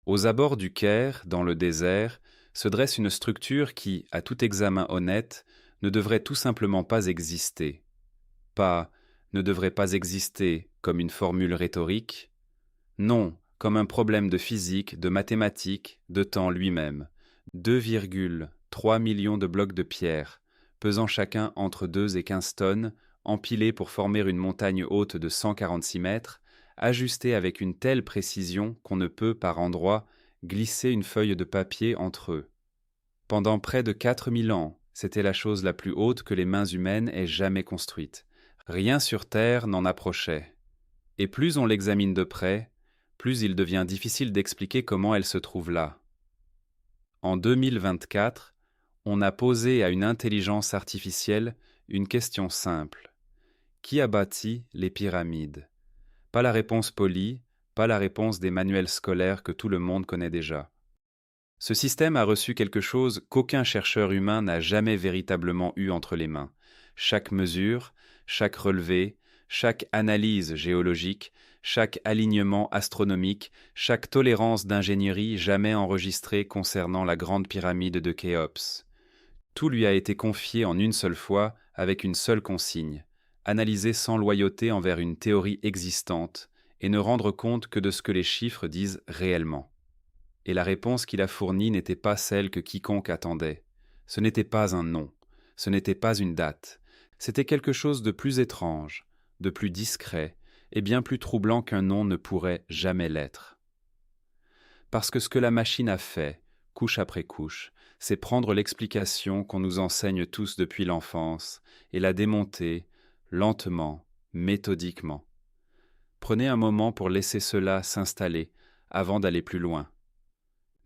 Aux abords du Caire, dans le désert, se dresse une structure qui, à tout examen honnête, ne devrait tout simplement pas exister. Pas ne devrait pas exister comme une formule rhétorique, non, comme un problème de physique, de mathématiques, de temps lui-même. 2,3 millions de blocs de pierre, pesant chacun entre 2 et 15 tonnes, empilés pour former une montagne haute de 146 mètres, ajustés avec une telle précision qu'on ne peut, par endroits, glisser une feuille de papier entre eux. Pendant près de 4000 ans, c'était la chose la plus haute que les mains humaines aient jamais construite. Rien sur Terre n'en approchait. Et plus on l'examine de près, plus il devient difficile d'expliquer comment elle se trouve là. En 2024, on a posé à une intelligence artificielle une question simple. Qui a bâti les pyramides? Pas la réponse polie, pas la réponse des manuels scolaires que tout le monde connaît déjà. Ce système a reçu quelque chose qu'aucun chercheur humain n'a jamais véritablement eu entre les mains. Chaque mesure, chaque relevé, chaque analyse géologique, chaque alignement astronomique, chaque tolérance d'ingénierie jamais enregistrée concernant la grande pyramide de Khéops. Tout lui a été confié en une seule fois avec une seule consigne, analyser sans loyauté envers une théorie existante et ne rendre compte que de ce que les chiffres disent réellement. Et la réponse qu'il a fournie n'était pas celle que quiconque attendait. Ce n'était pas un nom, ce n'était pas une date, c'était quelque chose de plus étrange, de plus discret et bien plus troublant qu'un nom ne pourrait jamais l'être. Parce que ce que la machine a fait, couche après couche, c'est prendre l'explication qu'on nous enseigne tous depuis l'enfance et la démonter, lentement, méthodiquement. Prenez un moment pour laisser cela s'installer avant d'aller plus loin.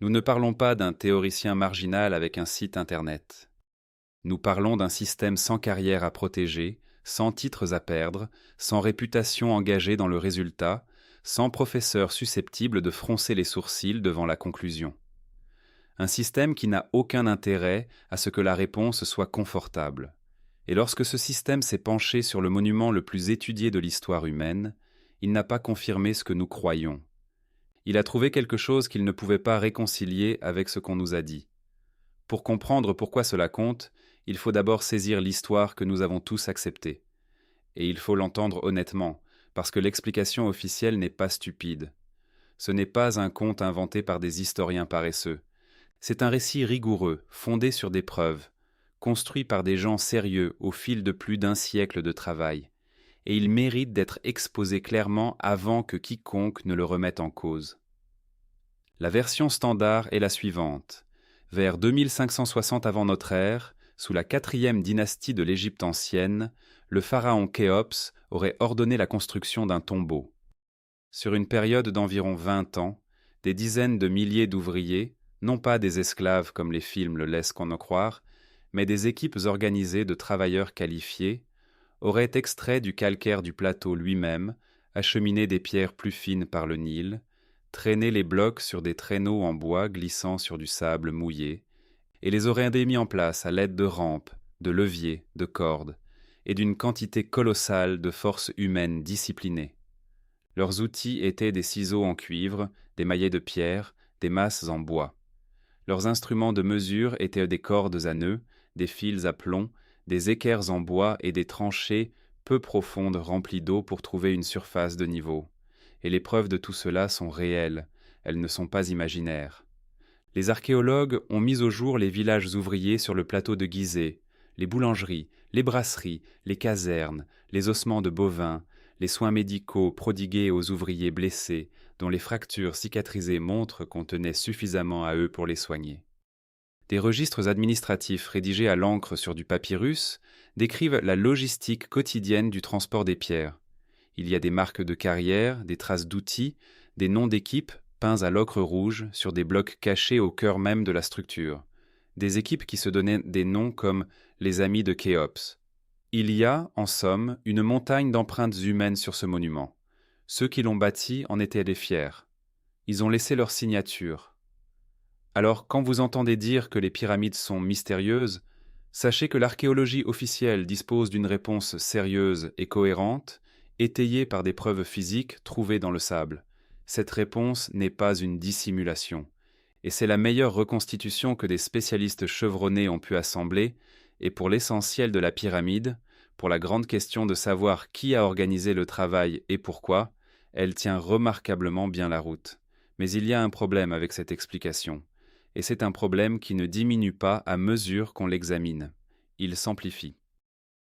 Nous ne parlons pas d'un théoricien marginal avec un site internet. Nous parlons d'un système sans carrière à protéger, sans titres à perdre, sans réputation engagée dans le résultat, sans professeur susceptible de froncer les sourcils devant la conclusion. Un système qui n'a aucun intérêt à ce que la réponse soit confortable. Et lorsque ce système s'est penché sur le monument le plus étudié de l'histoire humaine, il n'a pas confirmé ce que nous croyons. Il a trouvé quelque chose qu'il ne pouvait pas réconcilier avec ce qu'on nous a dit. Pour comprendre pourquoi cela compte, il faut d'abord saisir l'histoire que nous avons tous acceptée. Et il faut l'entendre honnêtement, parce que l'explication officielle n'est pas stupide. Ce n'est pas un conte inventé par des historiens paresseux. C'est un récit rigoureux, fondé sur des preuves, construit par des gens sérieux au fil de plus d'un siècle de travail. Et il mérite d'être exposé clairement avant que quiconque ne le remette en cause. La version standard est la suivante. Vers 2560 avant notre ère, sous la 4e dynastie de l'Égypte ancienne, le pharaon Khéops aurait ordonné la construction d'un tombeau. Sur une période d'environ 20 ans, des dizaines de milliers d'ouvriers, non pas des esclaves comme les films le laissent qu'on en croire, mais des équipes organisées de travailleurs qualifiés, auraient extrait du calcaire du plateau lui-même, acheminé des pierres plus fines par le Nil, traîné les blocs sur des traîneaux en bois glissant sur du sable mouillé, et les auraient mis en place à l'aide de rampes, de leviers, de cordes, et d'une quantité colossale de forces humaines disciplinées. Leurs outils étaient des ciseaux en cuivre, des maillets de pierre, des masses en bois. Leurs instruments de mesure étaient des cordes à nœuds, des fils à plomb, des équerres en bois et des tranchées peu profondes remplies d'eau pour trouver une surface de niveau. Et les preuves de tout cela sont réelles, elles ne sont pas imaginaires. Les archéologues ont mis au jour les villages ouvriers sur le plateau de Gizeh, les boulangeries, les brasseries, les casernes, les ossements de bovins, les soins médicaux prodigués aux ouvriers blessés, dont les fractures cicatrisées montrent qu'on tenait suffisamment à eux pour les soigner. Des registres administratifs rédigés à l'encre sur du papyrus décrivent la logistique quotidienne du transport des pierres. Il y a des marques de carrière, des traces d'outils, des noms d'équipes peints à l'ocre rouge sur des blocs cachés au cœur même de la structure. Des équipes qui se donnaient des noms comme les Amis de Khéops. Il y a, en somme, une montagne d'empreintes humaines sur ce monument. Ceux qui l'ont bâti en étaient les fiers. Ils ont laissé leur signature. Alors, quand vous entendez dire que les pyramides sont mystérieuses, sachez que l'archéologie officielle dispose d'une réponse sérieuse et cohérente, étayée par des preuves physiques trouvées dans le sable. Cette réponse n'est pas une dissimulation, et c'est la meilleure reconstitution que des spécialistes chevronnés ont pu assembler, et pour l'essentiel de la pyramide, pour la grande question de savoir qui a organisé le travail et pourquoi, elle tient remarquablement bien la route. Mais il y a un problème avec cette explication, et c'est un problème qui ne diminue pas à mesure qu'on l'examine. Il s'amplifie.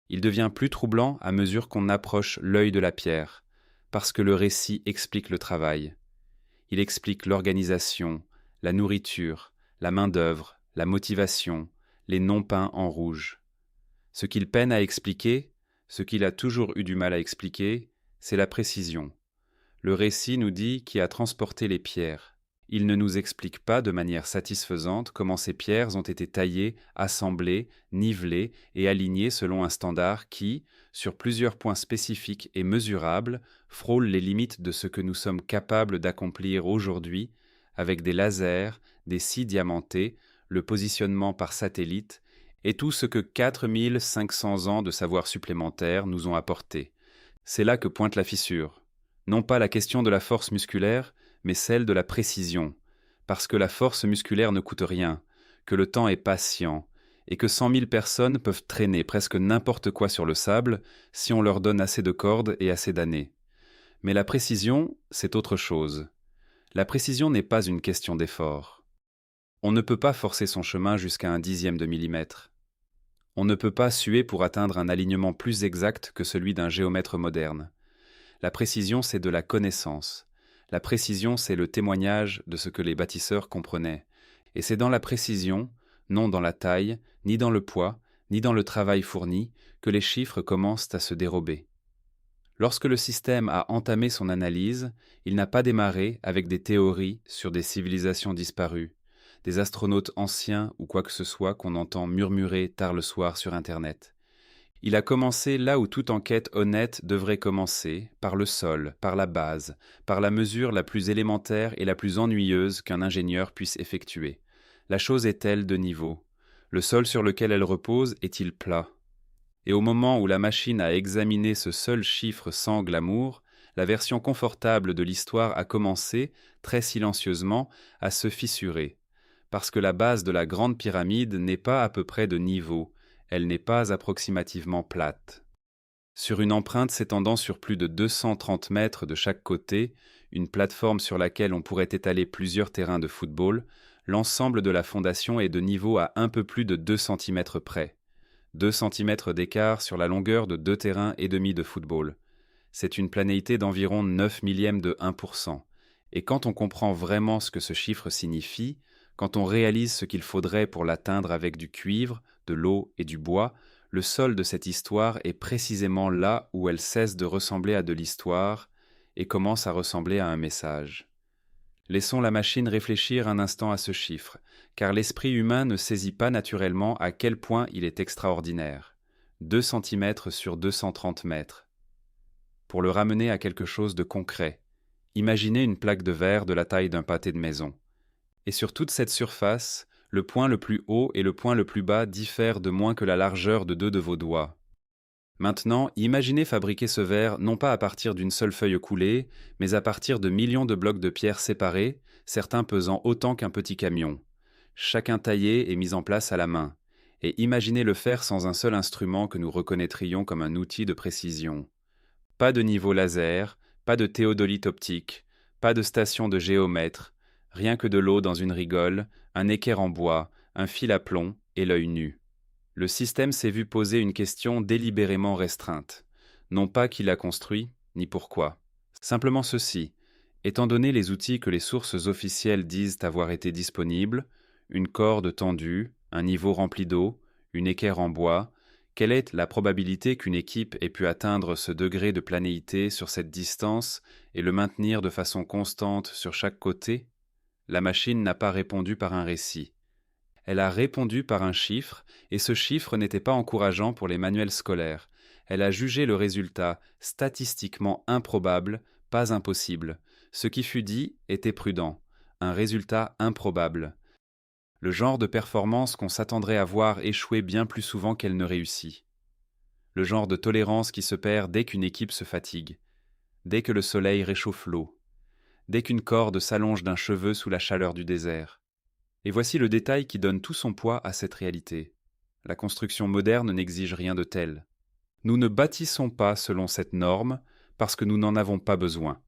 Il devient plus troublant à mesure qu'on approche l'œil de la pierre, parce que le récit explique le travail. Il explique l'organisation, la nourriture, la main-d'œuvre, la motivation, les noms peints en rouge. Ce qu'il peine à expliquer, ce qu'il a toujours eu du mal à expliquer, c'est la précision. Le récit nous dit qui a transporté les pierres. Il ne nous explique pas de manière satisfaisante comment ces pierres ont été taillées, assemblées, nivelées et alignées selon un standard qui, sur plusieurs points spécifiques et mesurables, frôle les limites de ce que nous sommes capables d'accomplir aujourd'hui avec des lasers, des scies diamantés, le positionnement par satellite et tout ce que 4500 ans de savoir supplémentaire nous ont apporté. C'est là que pointe la fissure. Non pas la question de la force musculaire, mais celle de la précision, parce que la force musculaire ne coûte rien, que le temps est patient, et que 100 000 personnes peuvent traîner presque n'importe quoi sur le sable si on leur donne assez de cordes et assez d'années. Mais la précision, c'est autre chose. La précision n'est pas une question d'effort. On ne peut pas forcer son chemin jusqu'à un dixième de millimètre. On ne peut pas suer pour atteindre un alignement plus exact que celui d'un géomètre moderne. La précision, c'est de la connaissance. La précision, c'est le témoignage de ce que les bâtisseurs comprenaient. Et c'est dans la précision, non dans la taille, ni dans le poids, ni dans le travail fourni, que les chiffres commencent à se dérober. Lorsque le système a entamé son analyse, il n'a pas démarré avec des théories sur des civilisations disparues, des astronautes anciens ou quoi que ce soit qu'on entend murmurer tard le soir sur Internet. Il a commencé là où toute enquête honnête devrait commencer, par le sol, par la base, par la mesure la plus élémentaire et la plus ennuyeuse qu'un ingénieur puisse effectuer. La chose est-elle de niveau? Le sol sur lequel elle repose est-il plat? Et au moment où la machine a examiné ce seul chiffre sans glamour, la version confortable de l'histoire a commencé, très silencieusement, à se fissurer. Parce que la base de la grande pyramide n'est pas à peu près de niveau, elle n'est pas approximativement plate. Sur une empreinte s'étendant sur plus de 230 mètres de chaque côté, une plateforme sur laquelle on pourrait étaler plusieurs terrains de football, l'ensemble de la fondation est de niveau à un peu plus de 2 cm près. 2 cm d'écart sur la longueur de 2 terrains et demi de football. C'est une planéité d'environ 9 millièmes de 1%. Et quand on comprend vraiment ce que ce chiffre signifie, quand on réalise ce qu'il faudrait pour l'atteindre avec du cuivre, de l'eau et du bois, le sol de cette histoire est précisément là où elle cesse de ressembler à de l'histoire et commence à ressembler à un message. Laissons la machine réfléchir un instant à ce chiffre, car l'esprit humain ne saisit pas naturellement à quel point il est extraordinaire. 2 cm sur 230 mètres. Pour le ramener à quelque chose de concret, imaginez une plaque de verre de la taille d'un pâté de maison. Et sur toute cette surface, le point le plus haut et le point le plus bas diffèrent de moins que la largeur de 2 de vos doigts. Maintenant, imaginez fabriquer ce verre non pas à partir d'une seule feuille coulée, mais à partir de millions de blocs de pierre séparés, certains pesant autant qu'un petit camion. Chacun taillé et mis en place à la main. Et imaginez le faire sans un seul instrument que nous reconnaîtrions comme un outil de précision. Pas de niveau laser, pas de théodolite optique, pas de station de géomètre, rien que de l'eau dans une rigole, un équerre en bois, un fil à plomb et l'œil nu. Le système s'est vu poser une question délibérément restreinte. Non pas qui l'a construit, ni pourquoi. Simplement ceci. Étant donné les outils que les sources officielles disent avoir été disponibles, une corde tendue, un niveau rempli d'eau, une équerre en bois, quelle est la probabilité qu'une équipe ait pu atteindre ce degré de planéité sur cette distance et le maintenir de façon constante sur chaque côté? La machine n'a pas répondu par un récit. Elle a répondu par un chiffre, et ce chiffre n'était pas encourageant pour les manuels scolaires. Elle a jugé le résultat statistiquement improbable, pas impossible. Ce qui fut dit était prudent. Un résultat improbable. Le genre de performance qu'on s'attendrait à voir échouer bien plus souvent qu'elle ne réussit. Le genre de tolérance qui se perd dès qu'une équipe se fatigue, dès que le soleil réchauffe l'eau, dès qu'une corde s'allonge d'un cheveu sous la chaleur du désert. Et voici le détail qui donne tout son poids à cette réalité. La construction moderne n'exige rien de tel. Nous ne bâtissons pas selon cette norme parce que nous n'en avons pas besoin.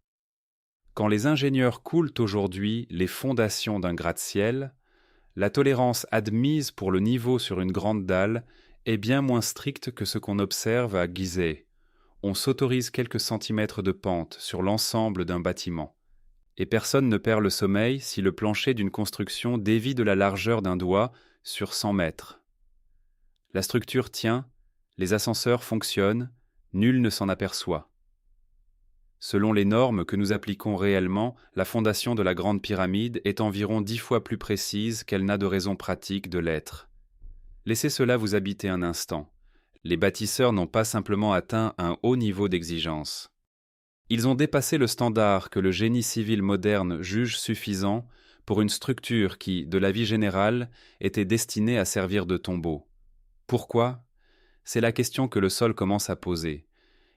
Quand les ingénieurs coulent aujourd'hui les fondations d'un gratte-ciel, la tolérance admise pour le niveau sur une grande dalle est bien moins stricte que ce qu'on observe à Gizeh. On s'autorise quelques centimètres de pente sur l'ensemble d'un bâtiment. Et personne ne perd le sommeil si le plancher d'une construction dévie de la largeur d'un doigt sur 100 mètres. La structure tient, les ascenseurs fonctionnent, nul ne s'en aperçoit. Selon les normes que nous appliquons réellement, la fondation de la Grande Pyramide est environ 10 fois plus précise qu'elle n'a de raison pratique de l'être. Laissez cela vous habiter un instant. Les bâtisseurs n'ont pas simplement atteint un haut niveau d'exigence. Ils ont dépassé le standard que le génie civil moderne juge suffisant pour une structure qui, de la vie générale, était destinée à servir de tombeau. Pourquoi ? C'est la question que le sol commence à poser.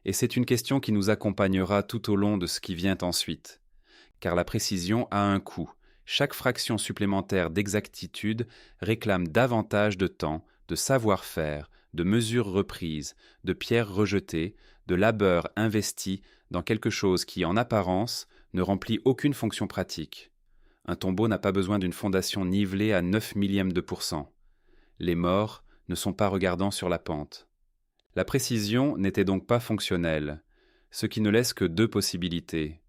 Et c'est une question qui nous accompagnera tout au long de ce qui vient ensuite. Car la précision a un coût. Chaque fraction supplémentaire d'exactitude réclame davantage de temps, de savoir-faire, de mesures reprises, de pierres rejetées, de labeur investi dans quelque chose qui, en apparence, ne remplit aucune fonction pratique. Un tombeau n'a pas besoin d'une fondation nivelée à 9 millièmes de %. Les morts ne sont pas regardants sur la pente. La précision n'était donc pas fonctionnelle, ce qui ne laisse que deux possibilités.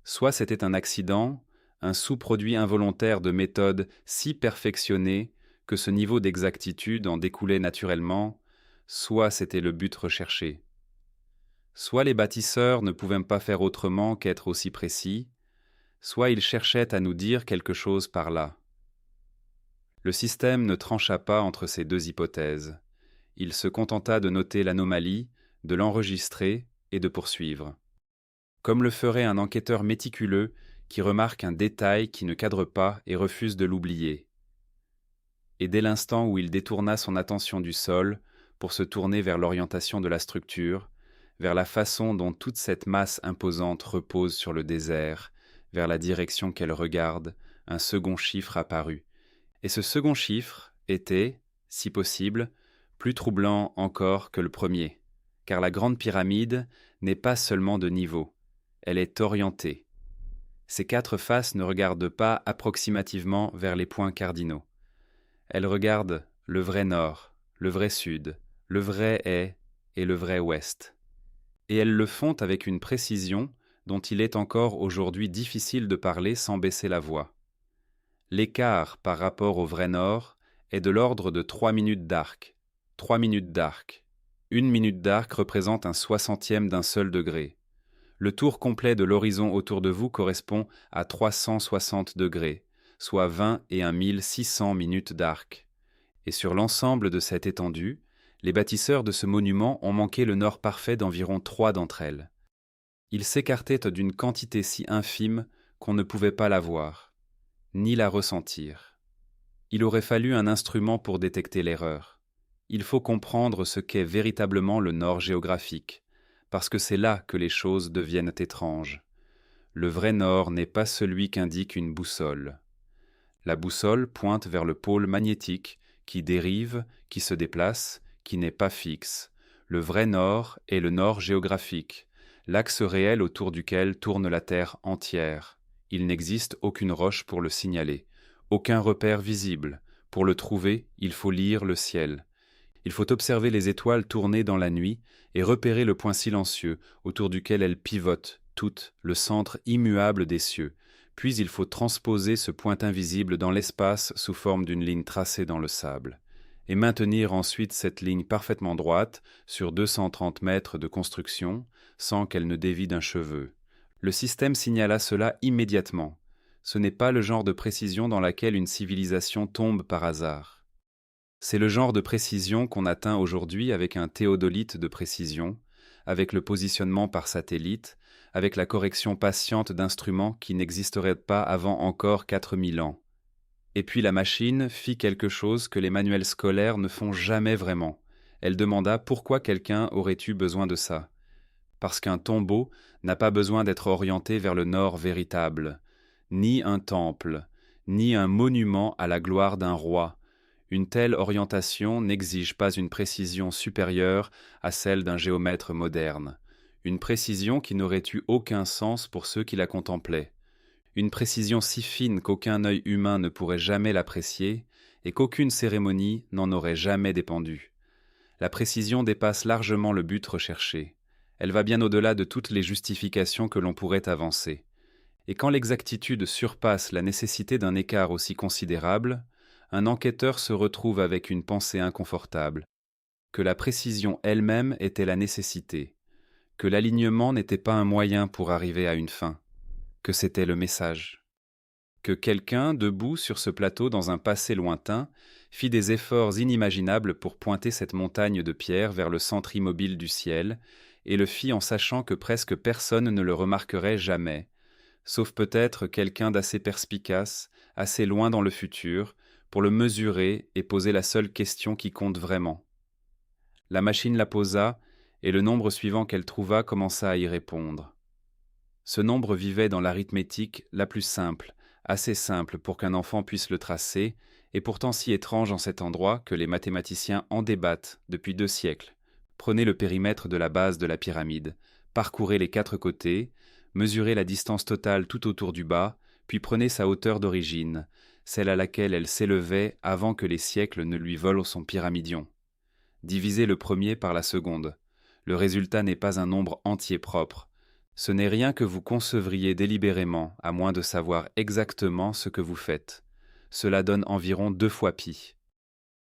Soit c'était un accident, un sous-produit involontaire de méthodes si perfectionnées que ce niveau d'exactitude en découlait naturellement, soit c'était le but recherché. Soit les bâtisseurs ne pouvaient pas faire autrement qu'être aussi précis, soit ils cherchaient à nous dire quelque chose par là. Le système ne trancha pas entre ces deux hypothèses. Il se contenta de noter l'anomalie, de l'enregistrer et de poursuivre. Comme le ferait un enquêteur méticuleux qui remarque un détail qui ne cadre pas et refuse de l'oublier. Et dès l'instant où il détourna son attention du sol pour se tourner vers l'orientation de la structure, vers la façon dont toute cette masse imposante repose sur le désert, vers la direction qu'elle regarde, un second chiffre apparut. Et ce second chiffre était, si possible, plus troublant encore que le premier, car la Grande Pyramide n'est pas seulement de niveau, elle est orientée. Ses 4 faces ne regardent pas approximativement vers les points cardinaux. Elles regardent le vrai nord, le vrai sud, le vrai est et le vrai ouest. Et elles le font avec une précision dont il est encore aujourd'hui difficile de parler sans baisser la voix. L'écart par rapport au vrai nord est de l'ordre de 3 minutes d'arc. 3 minutes d'arc. 1 minute d'arc représente un 60e d'un seul degré. Le tour complet de l'horizon autour de vous correspond à 360 degrés, soit 20 et 1600 minutes d'arc. Et sur l'ensemble de cette étendue, les bâtisseurs de ce monument ont manqué le nord parfait d'environ 3 d'entre elles. Ils s'écartaient d'une quantité si infime qu'on ne pouvait pas la voir, ni la ressentir. Il aurait fallu un instrument pour détecter l'erreur. Il faut comprendre ce qu'est véritablement le nord géographique, parce que c'est là que les choses deviennent étranges. Le vrai nord n'est pas celui qu'indique une boussole. La boussole pointe vers le pôle magnétique, qui dérive, qui se déplace, qui n'est pas fixe. Le vrai nord est le nord géographique, l'axe réel autour duquel tourne la Terre entière. Il n'existe aucune roche pour le signaler, aucun repère visible. Pour le trouver, il faut lire le ciel. Il faut observer les étoiles tourner dans la nuit et repérer le point silencieux autour duquel elles pivotent, toutes, le centre immuable des cieux. Puis il faut transposer ce point invisible dans l'espace sous forme d'une ligne tracée dans le sable, et maintenir ensuite cette ligne parfaitement droite sur 230 mètres de construction, sans qu'elle ne dévie d'un cheveu. Le système signala cela immédiatement. Ce n'est pas le genre de précision dans laquelle une civilisation tombe par hasard. C'est le genre de précision qu'on atteint aujourd'hui avec un théodolite de précision, avec le positionnement par satellite, avec la correction patiente d'instruments qui n'existeraient pas avant encore 4000 ans. Et puis la machine fit quelque chose que les manuels scolaires ne font jamais vraiment. Elle demanda pourquoi quelqu'un aurait eu besoin de ça. parce qu'un tombeau n'a pas besoin d'être orienté vers le nord véritable, ni un temple, ni un monument à la gloire d'un roi. Une telle orientation n'exige pas une précision supérieure à celle d'un géomètre moderne, une précision qui n'aurait eu aucun sens pour ceux qui la contemplaient, une précision si fine qu'aucun œil humain ne pourrait jamais l'apprécier et qu'aucune cérémonie n'en aurait jamais dépendu. La précision dépasse largement le but recherché. Elle va bien au-delà de toutes les justifications que l'on pourrait avancer. Et quand l'exactitude surpasse la nécessité d'un écart aussi considérable, un enquêteur se retrouve avec une pensée inconfortable, que la précision elle-même était la nécessité, que l'alignement n'était pas un moyen pour arriver à une fin, que c'était le message. Que quelqu'un, debout sur ce plateau dans un passé lointain, fit des efforts inimaginables pour pointer cette montagne de pierre vers le centre immobile du ciel, et le fit en sachant que presque personne ne le remarquerait jamais, sauf peut-être quelqu'un d'assez perspicace, assez loin dans le futur, pour le mesurer et poser la seule question qui compte vraiment. La machine la posa, et le nombre suivant qu'elle trouva commença à y répondre. Ce nombre vivait dans l'arithmétique la plus simple, assez simple pour qu'un enfant puisse le tracer, et pourtant si étrange en cet endroit que les mathématiciens en débattent depuis 2 siècles. Prenez le périmètre de la base de la pyramide, parcourez les 4 côtés, mesurez la distance totale tout autour du bas, puis prenez sa hauteur d'origine, celle à laquelle elle s'élevait avant que les siècles ne lui volent son pyramidion. Divisez le premier par la seconde. Le résultat n'est pas un nombre entier propre. Ce n'est rien que vous concevriez délibérément, à moins de savoir exactement ce que vous faites. Cela donne environ 2 fois pi.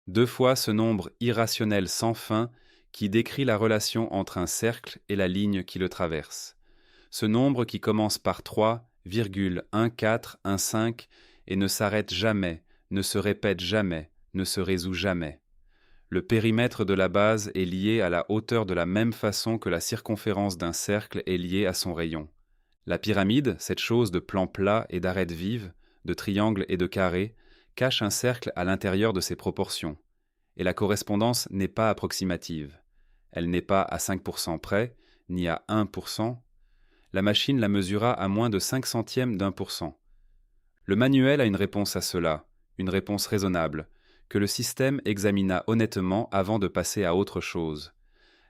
2 fois ce nombre irrationnel sans fin qui décrit la relation entre un cercle et la ligne qui le traverse. Ce nombre qui commence par 3,1415 et ne s'arrête jamais, ne se répète jamais, ne se résout jamais. Le périmètre de la base est lié à la hauteur de la même façon que la circonférence d'un cercle est liée à son rayon. La pyramide, cette chose de plan plat et d'arêtes vives, de triangles et de carrés, cache un cercle à l'intérieur de ses proportions. Et la correspondance n'est pas approximative. Elle n'est pas à 5% près, ni à 1%. La machine la mesura à moins de 5 centièmes d'1%. Le manuel a une réponse à cela, une réponse raisonnable, que le système examina honnêtement avant de passer à autre chose.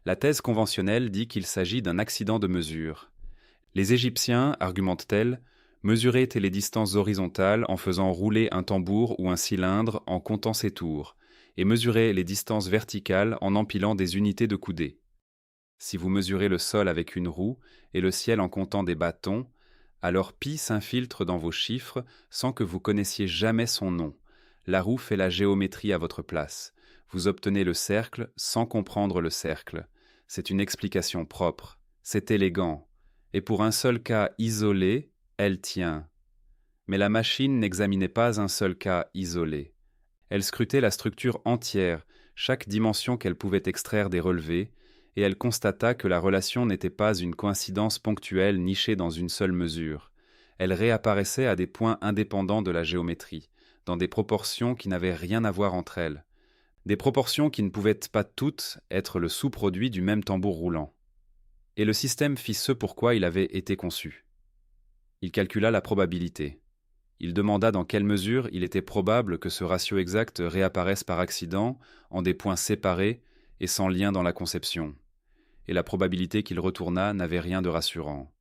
La thèse conventionnelle dit qu'il s'agit d'un accident de mesure. Les Égyptiens, argumente-t-elle, mesuraient les distances horizontales en faisant rouler un tambour ou un cylindre en comptant ses tours, et mesuraient les distances verticales en empilant des unités de coudées. Si vous mesurez le sol avec une roue et le ciel en comptant des bâtons, alors pi s'infiltre dans vos chiffres sans que vous connaissiez jamais son nom. La roue fait la géométrie à votre place. Vous obtenez le cercle sans comprendre le cercle. C'est une explication propre. C'est élégant. Et pour un seul cas isolé, elle tient. Mais la machine n'examinait pas un seul cas isolé. Elle scrutait la structure entière, chaque dimension qu'elle pouvait extraire des relevés, et elle constata que la relation n'était pas une coïncidence ponctuelle nichée dans une seule mesure. Elle réapparaissait à des points indépendants de la géométrie, dans des proportions qui n'avaient rien à voir entre elles. Des proportions qui ne pouvaient pas toutes être le sous-produit du même tambour roulant. Et le système fit ce pourquoi il avait été conçu. Il calcula la probabilité. Il demanda dans quelle mesure il était probable que ce ratio exact réapparaisse par accident, en des points séparés et sans lien dans la conception. Et la probabilité qu'il retournât n'avait rien de rassurant.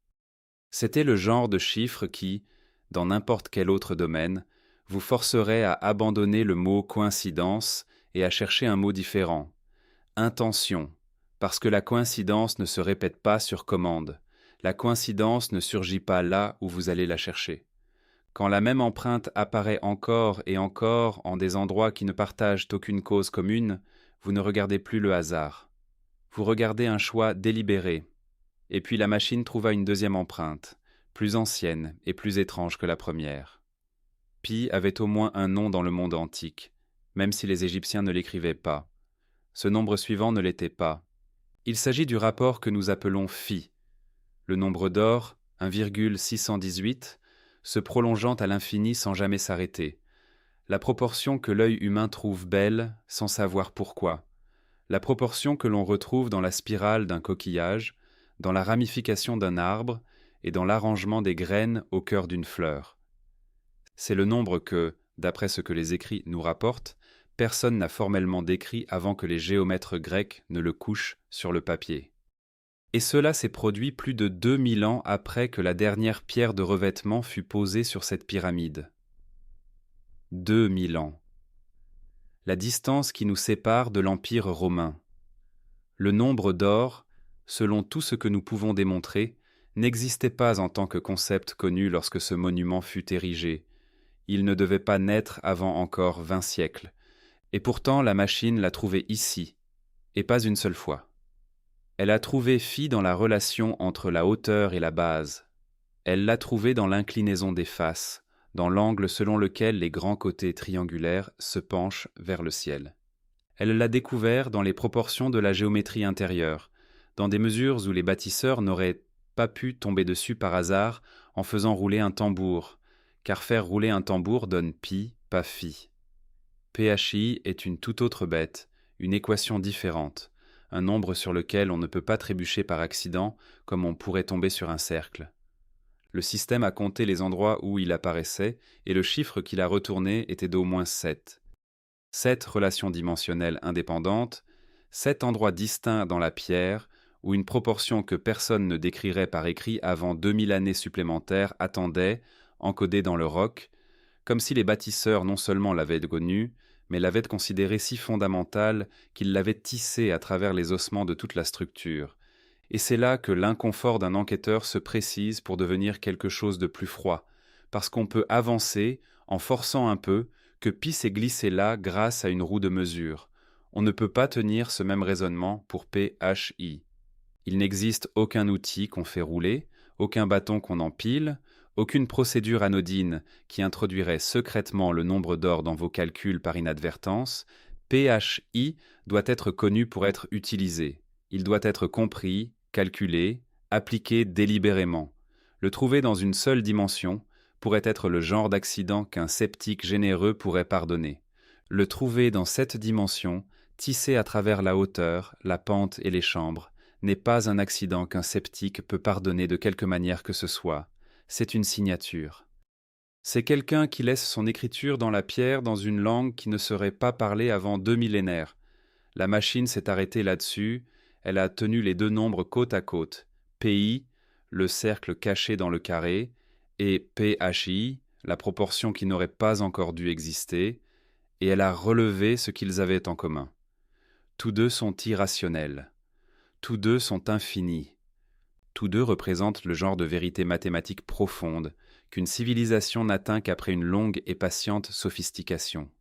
C'était le genre de chiffre qui, dans n'importe quel autre domaine, vous forcerait à abandonner le mot coïncidence et à chercher un mot différent. Intention, parce que la coïncidence ne se répète pas sur commande. La coïncidence ne surgit pas là où vous allez la chercher. Quand la même empreinte apparaît encore et encore en des endroits qui ne partagent aucune cause commune, vous ne regardez plus le hasard. Vous regardez un choix délibéré. Et puis la machine trouva une deuxième empreinte, plus ancienne et plus étrange que la première. Pi avait au moins un nom dans le monde antique, même si les Égyptiens ne l'écrivaient pas. Ce nombre suivant ne l'était pas. Il s'agit du rapport que nous appelons phi. Le nombre d'or, 1,618, se prolongeant à l'infini sans jamais s'arrêter. La proportion que l'œil humain trouve belle sans savoir pourquoi. La proportion que l'on retrouve dans la spirale d'un coquillage, dans la ramification d'un arbre et dans l'arrangement des graines au cœur d'une fleur. C'est le nombre que, d'après ce que les écrits nous rapportent, personne n'a formellement décrit avant que les géomètres grecs ne le couchent sur le papier. Et cela s'est produit plus de 2000 ans après que la dernière pierre de revêtement fut posée sur cette pyramide. 2000 ans. La distance qui nous sépare de l'Empire romain. Le nombre d'or, selon tout ce que nous pouvons démontrer, n'existait pas en tant que concept connu lorsque ce monument fut érigé. Il ne devait pas naître avant encore 20 siècles. Et pourtant la machine l'a trouvé ici, et pas une seule fois. Elle a trouvé fi dans la relation entre la hauteur et la base. Elle l'a trouvé dans l'inclinaison des faces, dans l'angle selon lequel les grands côtés triangulaires se penchent vers le ciel. Elle l'a découvert dans les proportions de la géométrie intérieure, dans des mesures où les bâtisseurs n'auraient pas pu tomber dessus par hasard en faisant rouler un tambour, car faire rouler un tambour donne pi, pas phi. PHI est une toute autre bête, une équation différente, un nombre sur lequel on ne peut pas trébucher par accident comme on pourrait tomber sur un cercle. Le système a compté les endroits où il apparaissait et le chiffre qu'il a retourné était d'au moins 7. 7 relations dimensionnelles indépendantes, 7 endroits distincts dans la pierre où une proportion que personne ne décrirait par écrit avant 2000 années supplémentaires attendait, encodée dans le roc, comme si les bâtisseurs non seulement l'avaient connu, mais l'avaient considéré si fondamental qu'ils l'avaient tissé à travers les ossements de toute la structure. Et c'est là que l'inconfort d'un enquêteur se précise pour devenir quelque chose de plus froid, parce qu'on peut avancer, en forçant un peu, que pi s'est glissé là grâce à une roue de mesure. On ne peut pas tenir ce même raisonnement pour PHI. Il n'existe aucun outil qu'on fait rouler, aucun bâton qu'on empile, aucune procédure anodine qui introduirait secrètement le nombre d'or dans vos calculs par inadvertance. PHI doit être connu pour être utilisé. Il doit être compris, calculé, appliqué délibérément. Le trouver dans une seule dimension pourrait être le genre d'accident qu'un sceptique généreux pourrait pardonner. Le trouver dans cette dimension, tissé à travers la hauteur, la pente et les chambres, n'est pas un accident qu'un sceptique peut pardonner de quelque manière que ce soit. C'est une signature. C'est quelqu'un qui laisse son écriture dans la pierre dans une langue qui ne serait pas parlée avant 2 millénaires. La machine s'est arrêtée là-dessus, elle a tenu les deux nombres côte à côte, PI, le cercle caché dans le carré, et PHI, la proportion qui n'aurait pas encore dû exister, et elle a relevé ce qu'ils avaient en commun. Tous deux sont irrationnels. Tous deux sont infinis. Tous deux représentent le genre de vérité mathématique profonde qu'une civilisation n'atteint qu'après une longue et patiente sophistication.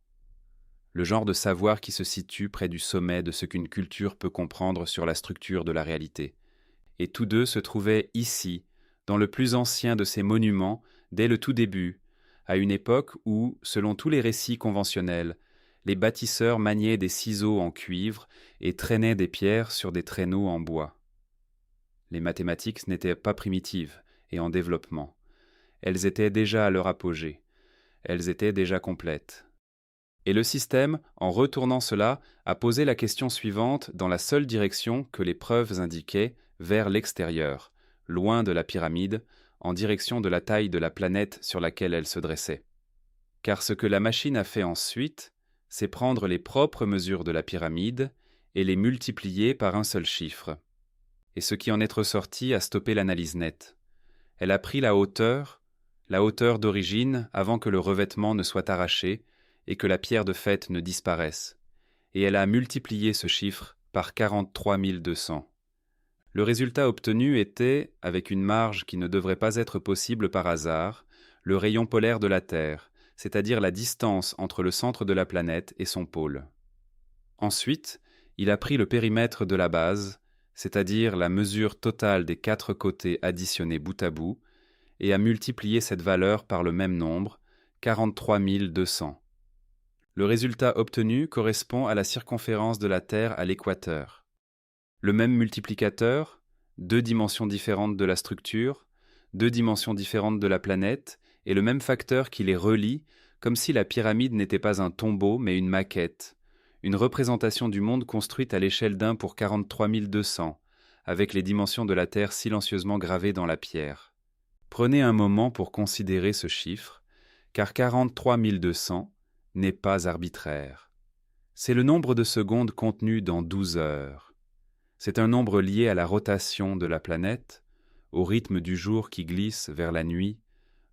Le genre de savoir qui se situe près du sommet de ce qu'une culture peut comprendre sur la structure de la réalité. Et tous deux se trouvaient ici, dans le plus ancien de ces monuments, dès le tout début, à une époque où, selon tous les récits conventionnels, les bâtisseurs maniaient des ciseaux en cuivre et traînaient des pierres sur des traîneaux en bois. Les mathématiques n'étaient pas primitives et en développement. Elles étaient déjà à leur apogée. Elles étaient déjà complètes. Et le système, en retournant cela, a posé la question suivante dans la seule direction que les preuves indiquaient, vers l'extérieur, loin de la pyramide, en direction de la taille de la planète sur laquelle elle se dressait. Car ce que la machine a fait ensuite, c'est prendre les propres mesures de la pyramide et les multiplier par un seul chiffre. Et ce qui en est ressorti a stoppé l'analyse nette. Elle a pris la hauteur d'origine avant que le revêtement ne soit arraché et que la pierre de fait ne disparaisse, et elle a multiplié ce chiffre par 43 200. Le résultat obtenu était, avec une marge qui ne devrait pas être possible par hasard, le rayon polaire de la Terre, c'est-à-dire la distance entre le centre de la planète et son pôle. Ensuite, il a pris le périmètre de la base, c'est-à-dire la mesure totale des 4 côtés additionnés bout à bout, et a multiplié cette valeur par le même nombre, 43 200. Le résultat obtenu correspond à la circonférence de la Terre à l'équateur. Le même multiplicateur, 2 dimensions différentes de la structure, 2 dimensions différentes de la planète, et le même facteur qui les relie, comme si la pyramide n'était pas un tombeau mais une maquette, une représentation du monde construite à l'échelle d'1 pour 43 200, avec les dimensions de la Terre silencieusement gravées dans la pierre. Prenez un moment pour considérer ce chiffre, car 43 200 n'est pas arbitraire. C'est le nombre de secondes contenu dans 12 heures. C'est un nombre lié à la rotation de la planète, au rythme du jour qui glisse vers la nuit,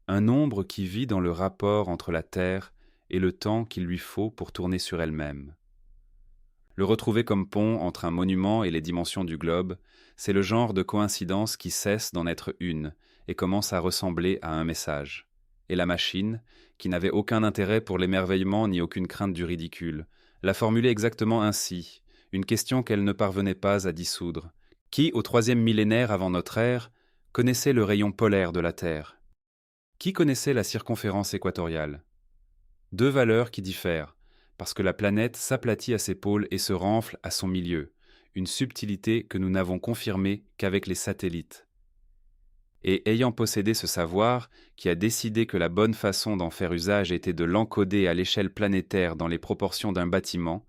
un nombre qui vit dans le rapport entre la Terre et le temps qu'il lui faut pour tourner sur elle-même. Le retrouver comme pont entre un monument et les dimensions du globe, c'est le genre de coïncidence qui cesse d'en être une et commence à ressembler à un message. Et la machine, qui n'avait aucun intérêt pour l'émerveillement ni aucune crainte du ridicule, l'a formulée exactement ainsi, une question qu'elle ne parvenait pas à dissoudre. Qui, au 3e millénaire avant notre ère, connaissait le rayon polaire de la Terre? Qui connaissait la circonférence équatoriale? Deux valeurs qui diffèrent, parce que la planète s'aplatit à ses pôles et se renfle à son milieu, une subtilité que nous n'avons confirmée qu'avec les satellites. Et ayant possédé ce savoir, qui a décidé que la bonne façon d'en faire usage était de l'encoder à l'échelle planétaire dans les proportions d'un bâtiment,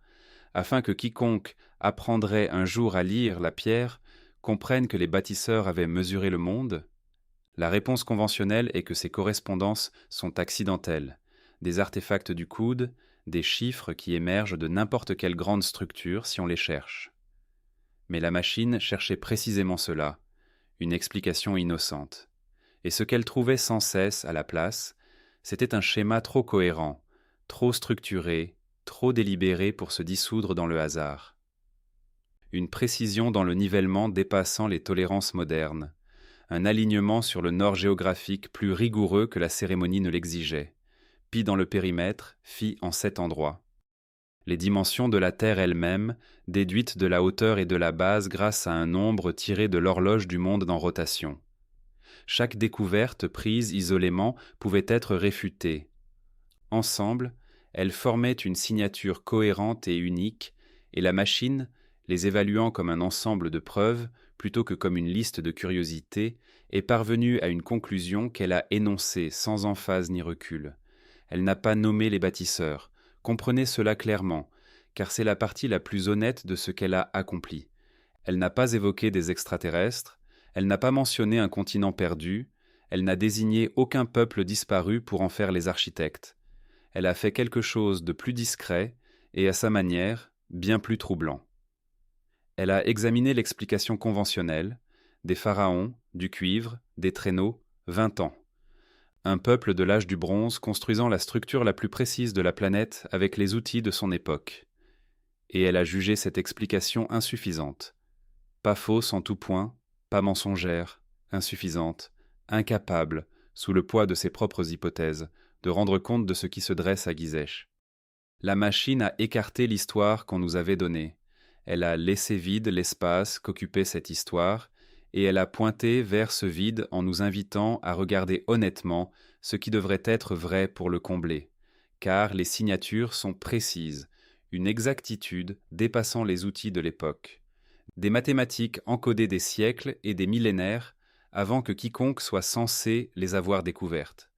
afin que quiconque apprendrait un jour à lire la pierre comprenne que les bâtisseurs avaient mesuré le monde, la réponse conventionnelle est que ces correspondances sont accidentelles, des artefacts du coude, des chiffres qui émergent de n'importe quelle grande structure si on les cherche. Mais la machine cherchait précisément cela, une explication innocente. Et ce qu'elle trouvait sans cesse à la place, c'était un schéma trop cohérent, trop structuré, trop délibéré pour se dissoudre dans le hasard. Une précision dans le nivellement dépassant les tolérances modernes, un alignement sur le nord géographique plus rigoureux que la cérémonie ne l'exigeait. Pi dans le périmètre, phi en 7 endroits. Les dimensions de la Terre elle-même, déduites de la hauteur et de la base grâce à un nombre tiré de l'horloge du monde en rotation. Chaque découverte prise isolément pouvait être réfutée. Ensemble, elles formaient une signature cohérente et unique, et la machine, les évaluant comme un ensemble de preuves plutôt que comme une liste de curiosités, est parvenue à une conclusion qu'elle a énoncée sans emphase ni recul. Elle n'a pas nommé les bâtisseurs. Comprenez cela clairement, car c'est la partie la plus honnête de ce qu'elle a accompli. Elle n'a pas évoqué des extraterrestres, elle n'a pas mentionné un continent perdu, elle n'a désigné aucun peuple disparu pour en faire les architectes. Elle a fait quelque chose de plus discret et, à sa manière, bien plus troublant. Elle a examiné l'explication conventionnelle, des pharaons, du cuivre, des traîneaux, 20 ans. Un peuple de l'âge du bronze construisant la structure la plus précise de la planète avec les outils de son époque. Et elle a jugé cette explication insuffisante. Pas fausse en tout point, pas mensongère, insuffisante, incapable, sous le poids de ses propres hypothèses, de rendre compte de ce qui se dresse à Gizeh. La machine a écarté l'histoire qu'on nous avait donnée. Elle a laissé vide l'espace qu'occupait cette histoire, et elle a pointé vers ce vide en nous invitant à regarder honnêtement ce qui devrait être vrai pour le combler, car les signatures sont précises, une exactitude dépassant les outils de l'époque, des mathématiques encodées des siècles et des millénaires avant que quiconque soit censé les avoir découvertes,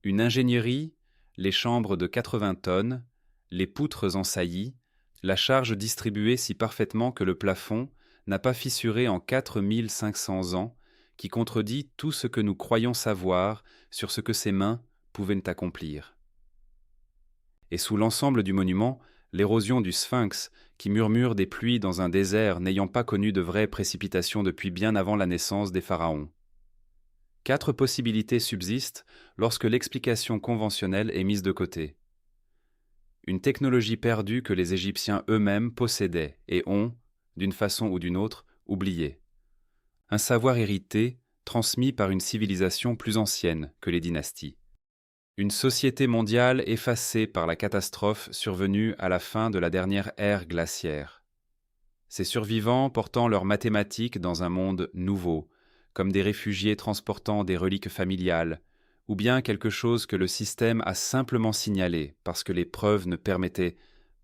une ingénierie, les chambres de 80 tonnes, les poutres en saillie, la charge distribuée si parfaitement que le plafond n'a pas fissuré en 4500 ans, qui contredit tout ce que nous croyons savoir sur ce que ses mains pouvaient accomplir. Et sous l'ensemble du monument, l'érosion du sphinx, qui murmure des pluies dans un désert n'ayant pas connu de vraies précipitations depuis bien avant la naissance des pharaons. 4 possibilités subsistent lorsque l'explication conventionnelle est mise de côté. Une technologie perdue que les Égyptiens eux-mêmes possédaient et ont, d'une façon ou d'une autre, oublié. Un savoir hérité, transmis par une civilisation plus ancienne que les dynasties. Une société mondiale effacée par la catastrophe survenue à la fin de la dernière ère glaciaire. Ces survivants portant leurs mathématiques dans un monde nouveau, comme des réfugiés transportant des reliques familiales, ou bien quelque chose que le système a simplement signalé parce que les preuves ne permettaient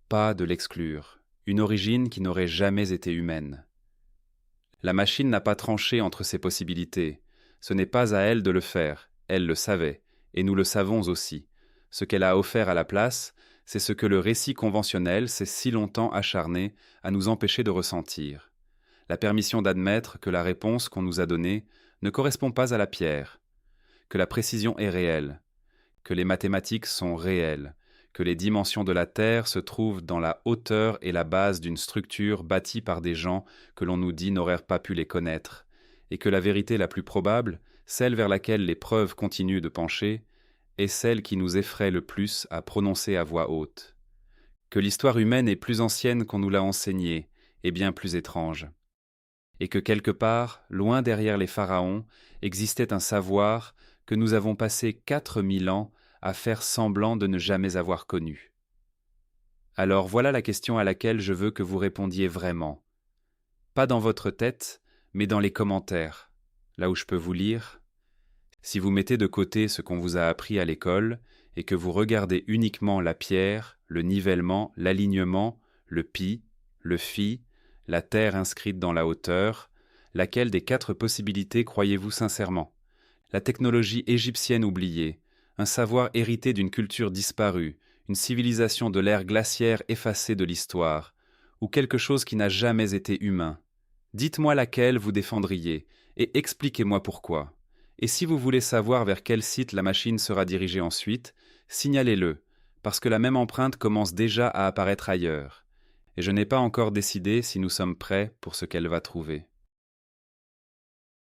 pas de l'exclure, une origine qui n'aurait jamais été humaine. La machine n'a pas tranché entre ces possibilités, ce n'est pas à elle de le faire, elle le savait, et nous le savons aussi. Ce qu'elle a offert à la place, c'est ce que le récit conventionnel s'est si longtemps acharné à nous empêcher de ressentir. la permission d'admettre que la réponse qu'on nous a donnée ne correspond pas à la pierre, que la précision est réelle, que les mathématiques sont réelles, que les dimensions de la Terre se trouvent dans la hauteur et la base d'une structure bâtie par des gens que l'on nous dit n'auraient pas pu les connaître, et que la vérité la plus probable, celle vers laquelle les preuves continuent de pencher, est celle qui nous effraie le plus à prononcer à voix haute. Que l'histoire humaine est plus ancienne qu'on nous l'a enseignée, et bien plus étrange. Et que quelque part, loin derrière les pharaons, existait un savoir que nous avons passé 4000 ans à faire semblant de ne jamais avoir connu. Alors voilà la question à laquelle je veux que vous répondiez vraiment. Pas dans votre tête, mais dans les commentaires, là où je peux vous lire. Si vous mettez de côté ce qu'on vous a appris à l'école et que vous regardez uniquement la pierre, le nivellement, l'alignement, le pi, le phi, la terre inscrite dans la hauteur, laquelle des 4 possibilités croyez-vous sincèrement? La technologie égyptienne oubliée, un savoir hérité d'une culture disparue, une civilisation de l'ère glaciaire effacée de l'histoire, ou quelque chose qui n'a jamais été humain. Dites-moi laquelle vous défendriez, et expliquez-moi pourquoi. Et si vous voulez savoir vers quel site la machine sera dirigée ensuite, signalez-le, parce que la même empreinte commence déjà à apparaître ailleurs, et je n'ai pas encore décidé si nous sommes prêts pour ce qu'elle va trouver.